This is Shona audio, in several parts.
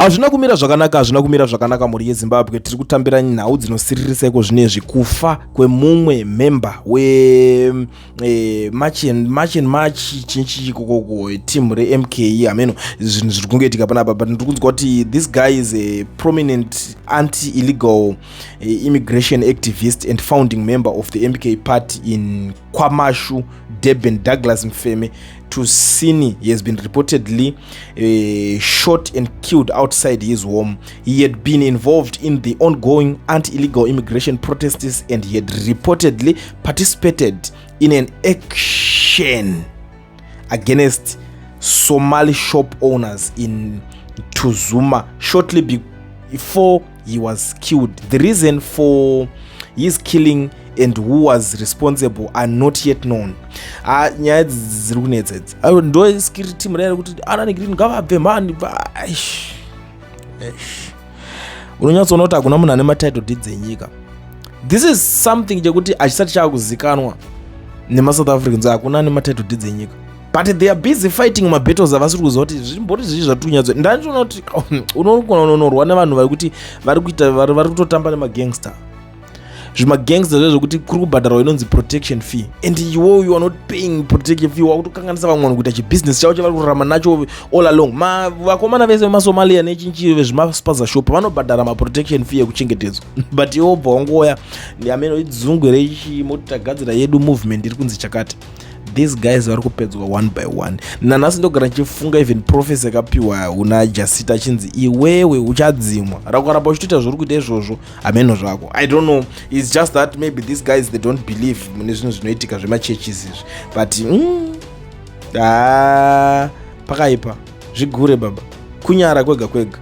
Hazvina kumira zvakanaka mhuri yeZimbabwe. Tiri kutambira nhau dzinosiririsa iko zvinezvi kufa kwemumwe member March and March chinchikoko team reMK. Ameno zvinhu zviri kungoitika panapa, but ndiri kunzwa kuti this guy is a prominent anti-illegal immigration activist and founding member of the MK party in KwaMashu, Durban. Douglas Mfeme Tusini, he has been reportedly shot and killed outside his home. He had been involved in the ongoing anti-illegal immigration protests, and he had reportedly participated in an action against Somali shop owners in Tuzuma shortly before he was killed. The reason for his killing and who was responsible are not yet known. Nyaya dziri kunetsa idzi ndo security murayira kuti Anani Green ngavabve mani. Unonyatsoona kuti hakuna munhu ane matitle deeds enyika. This is something chekuti achisati chaakuzikanwa nemasouth Africans, hakuna ane matitle deeds enyika, but they are busy fighting mabattles avasiri kuziva kuti zvimbori zvizvi zvatiunyatso. Ndandiona kuti unorwa nevanhu vari kuti vari kutotamba nemagangster. Zvimagangster zvezvokuti kuri kubhadharwa inonzi protection fee, and you are not paying protection fee. Wakutokanganisa vamwe vanhu kuita chibusiness chavo chavari kurarama nacho all along. Vakomana vese veMasomalia nechinchi vezvimaspaza shop vanobhadhara maprotection fee ekuchengetedzwa, but iwo bva wangoya ameno idzungu rechimoti tagadzira yedu movement iri kunzi chakati. These guys vari kupedzwa one by one. Nanhasi ndogara ndichifunga even professor akapiwa una Jasita chinzi iwewe uchadzimwa. Rakuramba uchitoita zvori kuita izvozvo ameno zvako. I don't know, it's just that maybe these guys they don't believe mune zvinhu zvinoitika zvemachurches izvi, but pakaipa zvigure baba, kunyara kwega kwega.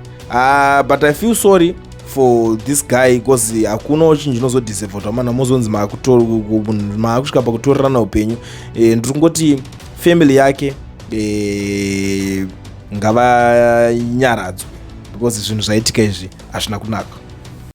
But I feel sorry for this guy because hakuna chinhu chinozodhiserva kuti amana mozonzi maakusvika pakutorerana upenyu. Ndiri kungoti family yake ngavanyaradzwe because zvinhu zvaitika izvi hazvina kunaka.